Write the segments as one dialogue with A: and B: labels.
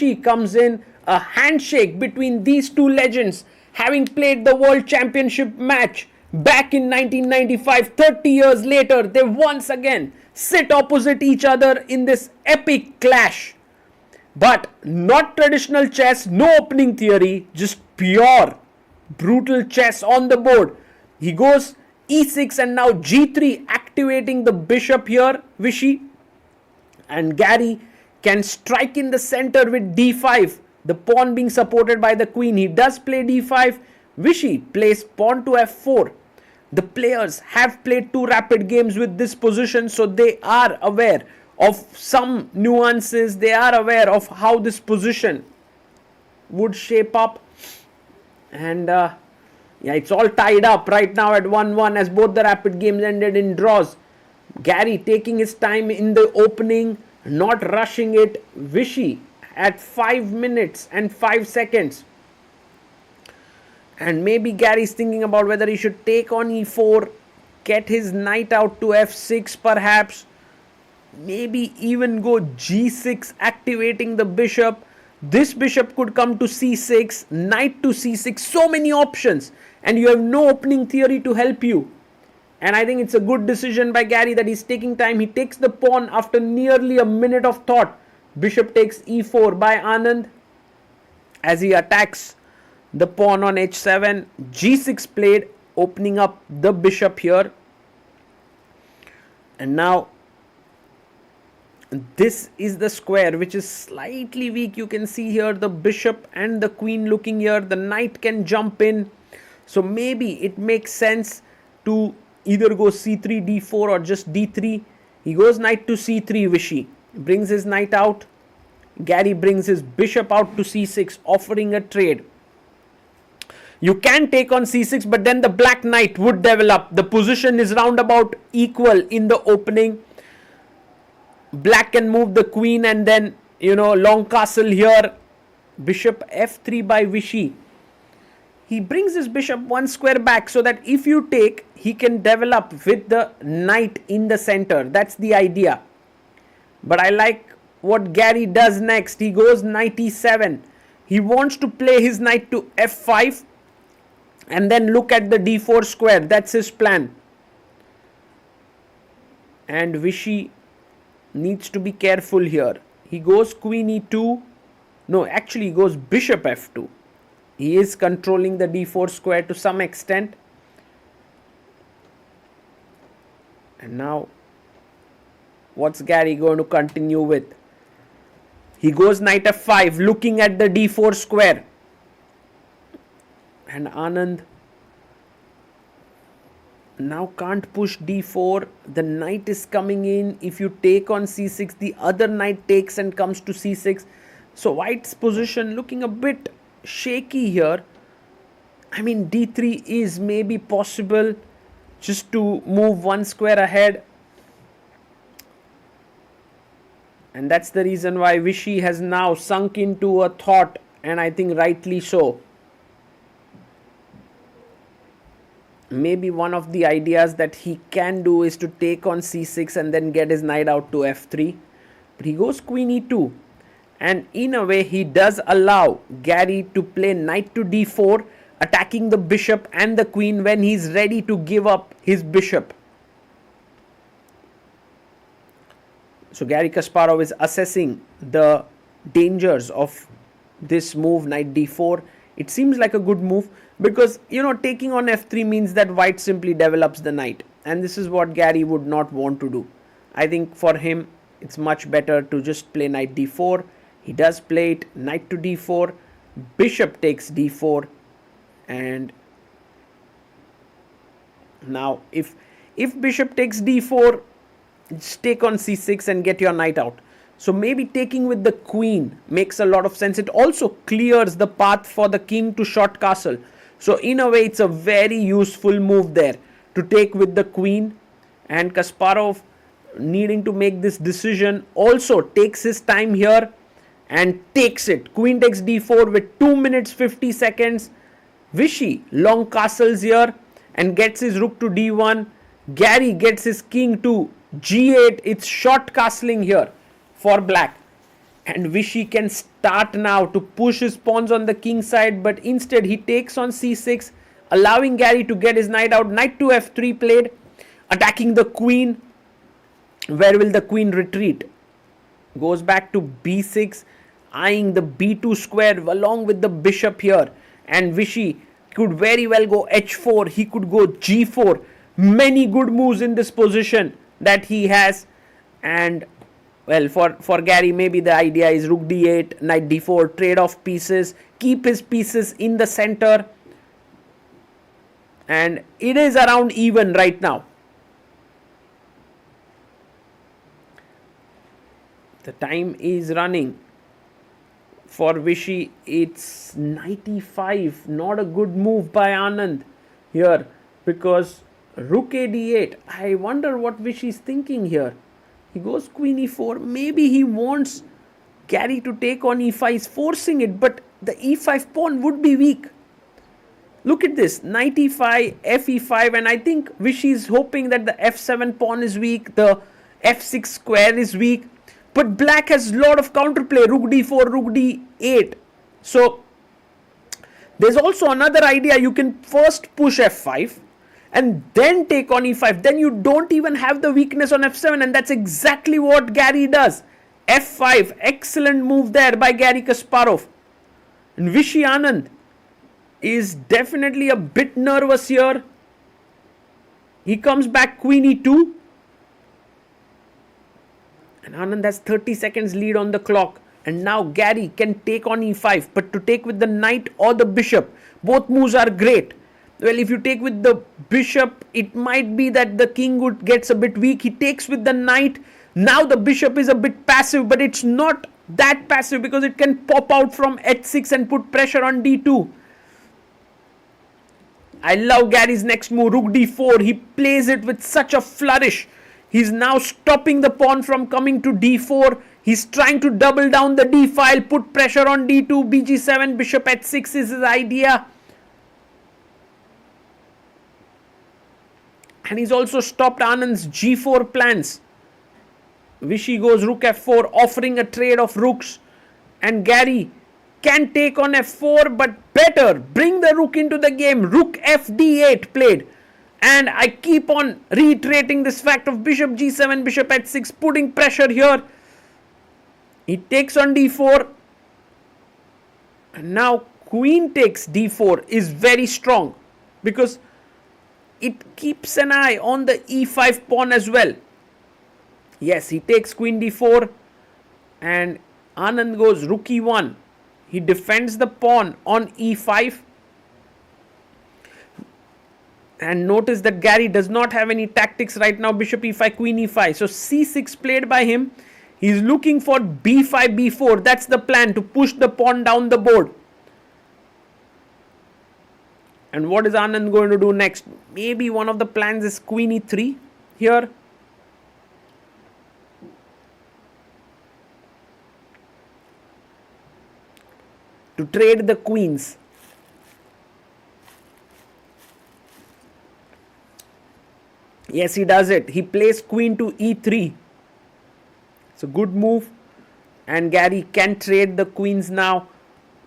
A: Vishy comes in. A handshake between these two legends, having played the World Championship match back in 1995. 30 years later, they once again sit opposite each other in this epic clash. But not traditional chess, no opening theory, just pure brutal chess on the board. He goes e6 and now g3, activating the bishop here, Vishy. And Garry can strike in the center with d5, the pawn being supported by the queen. He does play d5. Vishy plays pawn to f4. The players have played 2 rapid games with this position, so they are aware of some nuances. They are aware of how this position would shape up. And yeah, it's all tied up right now at 1-1 as both the rapid games ended in draws. Garry taking his time in the opening, not rushing it. Vishy at 5 minutes and 5 seconds. And maybe Garry's thinking about whether he should take on e4, get his knight out to f6 perhaps. Maybe even go g6, activating the bishop. This bishop could come to c6, knight to c6, so many options. And you have no opening theory to help you. And I think it's a good decision by Garry that he's taking time. He takes the pawn after nearly a minute of thought. Bishop takes e4 by Anand as he attacks the pawn on h7. g6 played, opening up the bishop here. And now this is the square which is slightly weak. You can see here the bishop and the queen looking here. The knight can jump in. So maybe it makes sense to either go c3, d4 or just d3. He goes knight to c3, Vishy. Brings his knight out. Garry brings his bishop out to c6, offering a trade. You can take on c6, but then the black knight would develop. The position is roundabout equal in the opening. Black can move the queen and then, long castle here. Bishop f3 by Vishy. He brings his bishop 1 square back so that if you take, he can develop with the knight in the center. That's the idea. But I like what Garry does next. He goes knight e7. He wants to play his knight to f5 and then look at the d4 square. That's his plan. And Vishy needs to be careful here. He goes queen e2. No, actually he goes bishop f2. He is controlling the d4 square to some extent. And now, what's Garry going to continue with? He goes knight f5, looking at the d4 square. And Anand now can't push d4. The knight is coming in. If you take on c6, the other knight takes and comes to c6. So white's position looking a bit shaky here. I mean, d3 is maybe possible just to move 1 square ahead. And that's the reason why Vishy has now sunk into a thought, and I think rightly so. Maybe one of the ideas that he can do is to take on c6 and then get his knight out to f3. But he goes queen e2. And in a way, he does allow Garry to play knight to d4, attacking the bishop and the queen when he's ready to give up his bishop. So Garry Kasparov is assessing the dangers of this move, knight d4. It seems like a good move because, taking on f3 means that white simply develops the knight. And this is what Garry would not want to do. I think for him, it's much better to just play knight d4. He does play it, knight to d4, bishop takes d4, and now if bishop takes d4, just take on c6 and get your knight out. So maybe taking with the queen makes a lot of sense. It also clears the path for the king to short castle. So in a way, it's a very useful move there to take with the queen. And Kasparov, needing to make this decision, also takes his time here and takes it. Queen takes d4 with 2 minutes 50 seconds. Vishy long castles here and gets his rook to d1. Garry gets his king to g8. It's short castling here for black. And Vishy can start now to push his pawns on the king side, but instead he takes on c6, allowing Garry to get his knight out. Knight to f3 played, attacking the queen. Where will the queen retreat? Goes back to b6, eyeing the b2 square along with the bishop here. And Vishy could very well go h4, he could go g4. Many good moves in this position that he has. And well, for Garry, maybe the idea is rook d8, knight d4, trade off pieces, keep his pieces in the center. And it is around even right now. The time is running. For Vishy, it's knight e5. Not a good move by Anand here, because rook a d8. I wonder what Vishy is thinking here. He goes queen e4. Maybe he wants Garry to take on e5. He's forcing it, but the e5 pawn would be weak. Look at this. Knight e5, f e5, and I think Vishy is hoping that the f7 pawn is weak, the f6 square is weak. But black has a lot of counterplay. Rook d4, rook d8. So there's also another idea. You can first push f5 and then take on e5. Then you don't even have the weakness on f7, and that's exactly what Garry does. f5, excellent move there by Garry Kasparov. And Vishy Anand is definitely a bit nervous here. He comes back queen e2. And Anand has 30 seconds lead on the clock. And now Garry can take on e5. But to take with the knight or the bishop, both moves are great. Well, if you take with the bishop, it might be that the king gets a bit weak. He takes with the knight. Now the bishop is a bit passive, but it's not that passive because it can pop out from h6 and put pressure on d2. I love Garry's next move, rook d4. He plays it with such a flourish. He's now stopping the pawn from coming to d4. He's trying to double down the d file, put pressure on d2, bg7, bishop h6 is his idea. And he's also stopped Anand's g4 plans. Vishy goes rook f4, offering a trade of rooks. And Garry can take on f4, but better bring the rook into the game. Rook f d8 played. And I keep on reiterating this fact of bishop g7, bishop h6, putting pressure here. He takes on d4. And now queen takes d4 is very strong, because it keeps an eye on the e5 pawn as well. Yes, he takes queen d4. And Anand goes rook e1. He defends the pawn on e5. And notice that Garry does not have any tactics right now. Bishop e5, queen e5. So c6 played by him. He's looking for b5, b4. That's the plan, to push the pawn down the board. And what is Anand going to do next? Maybe one of the plans is queen e3 here. To trade the queens. Yes, he does it. He plays queen to e3. It's a good move. And Garry can trade the queens now.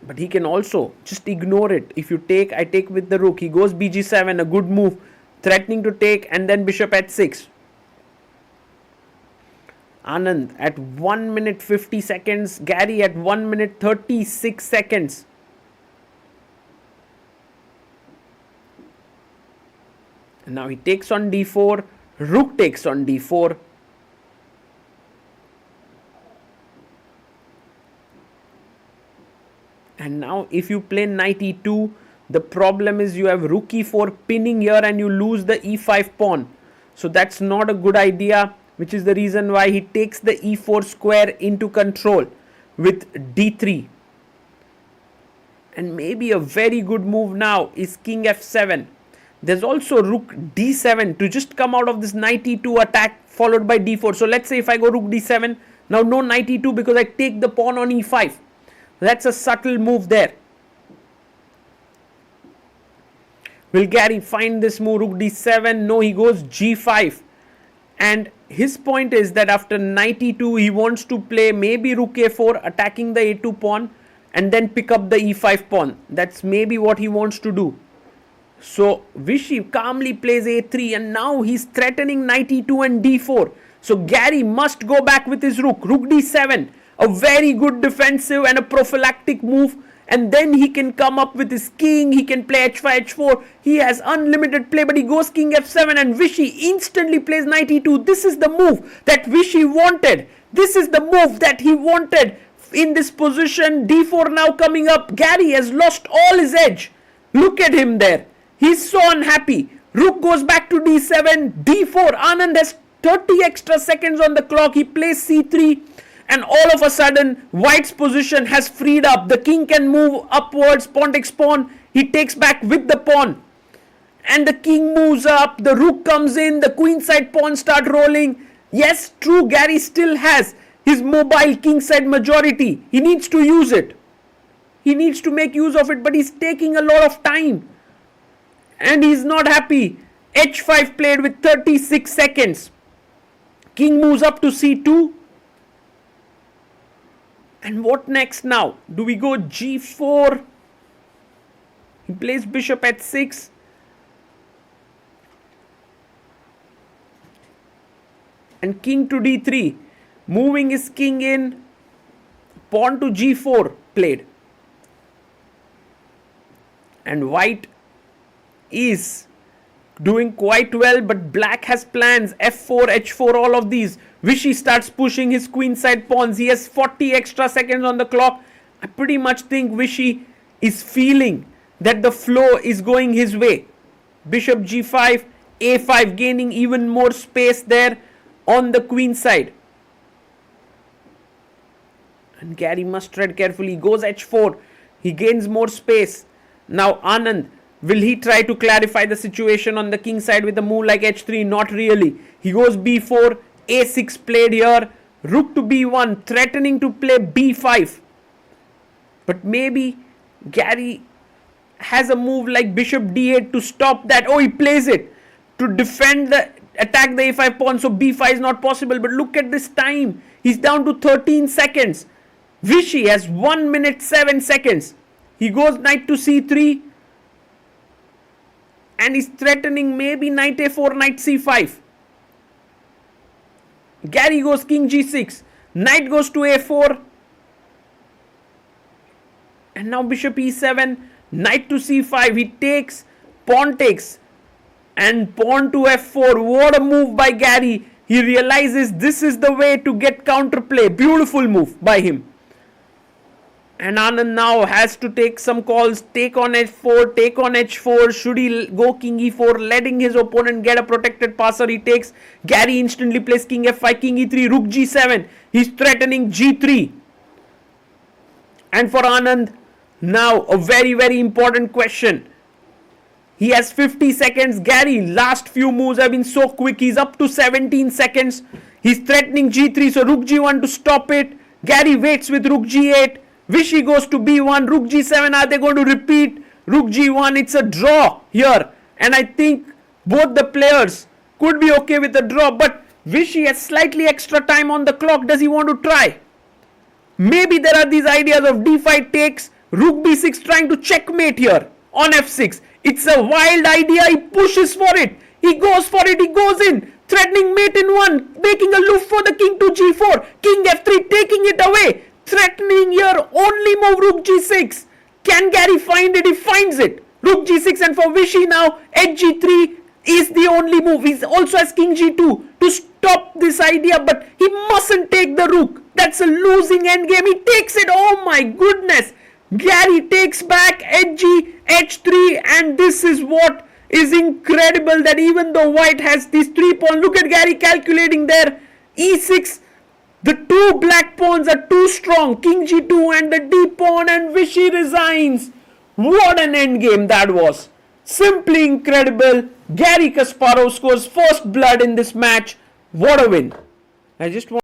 A: But he can also just ignore it. If you take, I take with the rook. He goes bg7, a good move. Threatening to take, and then bishop h6. Anand at 1 minute 50 seconds. Garry at 1 minute 36 seconds. And now he takes on d4. Rook takes on d4. And now if you play knight e2, the problem is you have rook e4 pinning here and you lose the e5 pawn. So that's not a good idea, which is the reason why he takes the e4 square into control with d3. And maybe a very good move now is king f7. There's also rook d7 to just come out of this knight e2 attack followed by d4. So let's say if I go rook d7, now no knight e2 because I take the pawn on e5. That's a subtle move there. Will Garry find this move, rook d7? No, he goes g5. And his point is that after knight e2, he wants to play maybe rook a4, attacking the a2 pawn, and then pick up the e5 pawn. That's maybe what he wants to do. So Vishy calmly plays a3, and now he's threatening knight e2 and d4. So Garry must go back with his rook. Rook d7, a very good defensive and a prophylactic move. And then he can come up with his king. He can play h5, h4. He has unlimited play, but he goes king f7, and Vishy instantly plays knight e2. This is the move that Vishy wanted. This is the move that he wanted in this position. d4 now coming up. Garry has lost all his edge. Look at him there. He's so unhappy. Rook goes back to d7, d4. Anand has 30 extra seconds on the clock. He plays c3. And all of a sudden, White's position has freed up. The king can move upwards, pawn takes pawn. He takes back with the pawn. And the king moves up. The rook comes in. The queenside pawns start rolling. Yes, true, Garry still has his mobile kingside majority. He needs to use it. He needs to make use of it, but he's taking a lot of time. And he's not happy. h5 played with 36 seconds. King moves up to c2. And what next now? Do we go g4? He plays bishop h6. And king to d3. Moving his king in. Pawn to g4 played. And White is doing quite well, but Black has plans. f4, h4, all of these. Vishy starts pushing his queenside pawns. He has 40 extra seconds on the clock. I pretty much think Vishy is feeling that the flow is going his way. Bishop g5, a5, gaining even more space there on the queen side. And Garry must tread carefully. He goes h4. He gains more space. Now Anand, will he try to clarify the situation on the king side with a move like h3? Not really. He goes b4. a6 played here. Rook to b1, threatening to play b5. But maybe Garry has a move like bishop d8 to stop that. Oh, he plays it to defend the attack the a5 pawn. So b5 is not possible. But look at this time. He's down to 13 seconds. Vishy has 1 minute 7 seconds. He goes knight to c3. And he's threatening maybe knight a4, knight c5. Garry goes king g6. Knight goes to a4. And now bishop e7. Knight to c5. He takes. Pawn takes. And pawn to f4. What a move by Garry. He realizes this is the way to get counterplay. Beautiful move by him. And Anand now has to take some calls. Take on h4, take on h4. Should he go king e4, letting his opponent get a protected passer? He takes. Garry instantly plays king f5, king e3, rook g7. He's threatening g3. And for Anand, now a very, very important question. He has 50 seconds. Garry, last few moves have been so quick. He's up to 17 seconds. He's threatening g3, so rook g1 to stop it. Garry waits with rook g8. Vishy goes to b1, rook g7. Are they going to repeat? Rook g1, it's a draw here. And I think both the players could be okay with a draw. But Vishy has slightly extra time on the clock. Does he want to try? Maybe there are these ideas of d5 takes, rook b6 trying to checkmate here on f6. It's a wild idea. He pushes for it. He goes for it. He goes in. Threatening mate in one. Making a loop for the king to g4. King f3 taking it away. Threatening here, only move rook g6. Can Garry find it? He finds it. Rook g6, and for Vishy now, edge g3 is the only move. He also has king g2 to stop this idea, but he mustn't take the rook. That's a losing endgame. He takes it. Oh my goodness. Garry takes back edge g, h3, and this is what is incredible, that even though White has these 3 pawns, look at Garry calculating there. e6. The 2 black pawns are too strong. King g2 and the d pawn, and Vishy resigns. What an endgame that was. Simply incredible. Garry Kasparov scores first blood in this match. What a win. I just want